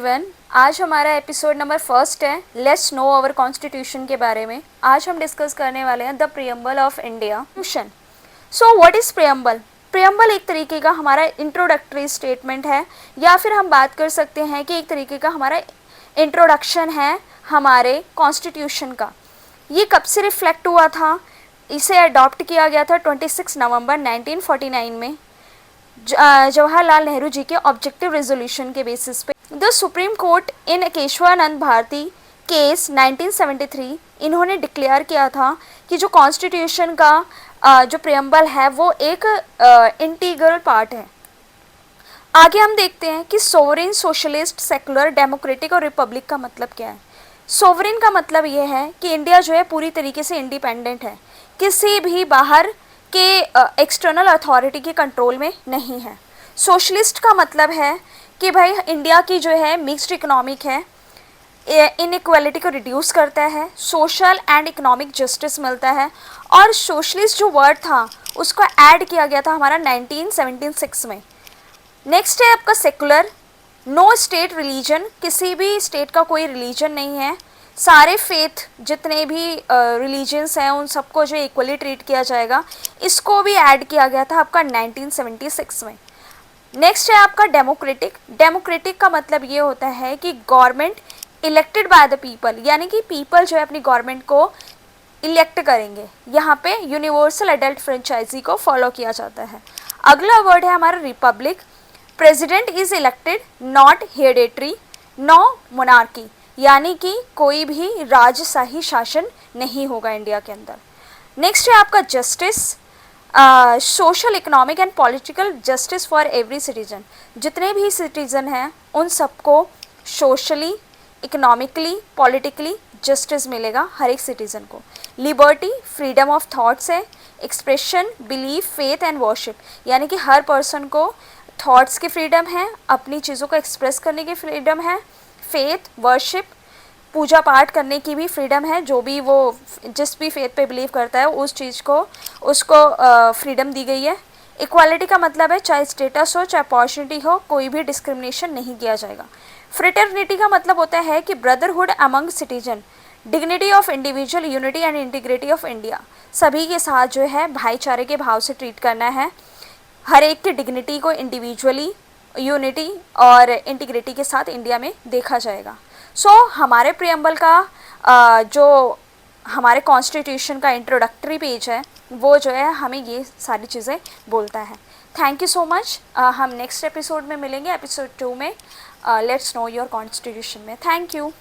Everyone, आज हमारा episode number first है लेट्स नो अवर कॉन्स्टिट्यूशन के बारे में। आज हम डिस्कस करने वाले हैं the preamble of India constitution. So what is preamble? Preamble एक तरीके का हमारा इंट्रोडक्टरी स्टेटमेंट है, या फिर हम बात कर सकते हैं कि एक तरीके का हमारा इंट्रोडक्शन है हमारे कॉन्स्टिट्यूशन का। ये कब से रिफ्लेक्ट हुआ था? इसे अडॉप्ट किया गया था 26 नवंबर 1949 में जवाहरलाल नेहरू जी के ऑब्जेक्टिव रेजोल्यूशन के बेसिस पे। The Supreme Court in Kesavananda Bharati case 1973 इन्होंने डिक्लेयर किया था कि जो कॉन्स्टिट्यूशन का जो प्रियम्बल है वो एक इंटीग्रल पार्ट है। आगे हम देखते हैं कि सोवरेन, सोशलिस्ट, सेकुलर, डेमोक्रेटिक और रिपब्लिक का मतलब क्या है। सोवरेन का मतलब ये है कि इंडिया जो है पूरी तरीके से इंडिपेंडेंट है, किसी भी बाहर के एक्सटर्नल अथॉरिटी के कंट्रोल में नहीं है। सोशलिस्ट का मतलब है कि भाई इंडिया की जो है मिक्स्ड इकोनॉमिक है, इनइक्वालिटी को रिड्यूस करता है, सोशल एंड इकोनॉमिक जस्टिस मिलता है। और सोशलिस्ट जो वर्ड था उसको ऐड किया गया था हमारा 1976 में। नेक्स्ट है आपका सेकुलर, नो स्टेट रिलीजन, किसी भी स्टेट का कोई रिलीजन नहीं है, सारे फेथ जितने भी रिलीजन्स हैं उन सबको जो इक्वली ट्रीट किया जाएगा। इसको भी ऐड किया गया था आपका 1976 में। नेक्स्ट है आपका डेमोक्रेटिक। डेमोक्रेटिक का मतलब ये होता है कि government elected by the people, यानी कि पीपल जो है अपनी गवर्नमेंट को इलेक्ट करेंगे। यहाँ पे यूनिवर्सल एडल्ट फ्रेंचाइजी को फॉलो किया जाता है। अगला वर्ड है हमारा republic. President is elected, not hereditary, no monarchy, यानी कि कोई भी राजशाही शासन नहीं होगा इंडिया के अंदर। नेक्स्ट है आपका justice, social, economic and political justice for every citizen. जितने भी सिटीजन हैं उन सबको सोशली, इकोनॉमिकली, पॉलिटिकली जस्टिस मिलेगा हर एक सिटीज़न को। लिबर्टी, फ्रीडम ऑफ थॉट्स है, expression, belief, faith and worship, यानी कि हर पर्सन को थॉट्स की फ्रीडम है, अपनी चीज़ों को एक्सप्रेस करने की फ्रीडम है, फेथ, वर्शिप, पूजा पाठ करने की भी फ्रीडम है। जो भी वो जिस भी फेथ पे बिलीव करता है उस चीज़ को उसको फ्रीडम दी गई है। इक्वालिटी का मतलब है चाहे स्टेटस हो चाहे अपॉर्चुनिटी हो, कोई भी डिस्क्रिमिनेशन नहीं किया जाएगा। फ्रेटर्निटी का मतलब होता है कि brotherhood among citizen, dignity of individual, unity and integrity of India, सभी के साथ जो है भाईचारे के भाव से ट्रीट करना है। हर एक की डिग्निटी को इंडिविजुअली, यूनिटी और इंटीग्रिटी के साथ इंडिया में देखा जाएगा। सो हमारे प्रियम्बल का जो हमारे कॉन्स्टिट्यूशन का इंट्रोडक्टरी पेज है वो जो है हमें ये सारी चीज़ें बोलता है। Thank you so much. हम नेक्स्ट एपिसोड में मिलेंगे, एपिसोड 2 में लेट्स नो योर कॉन्स्टिट्यूशन में। Thank you.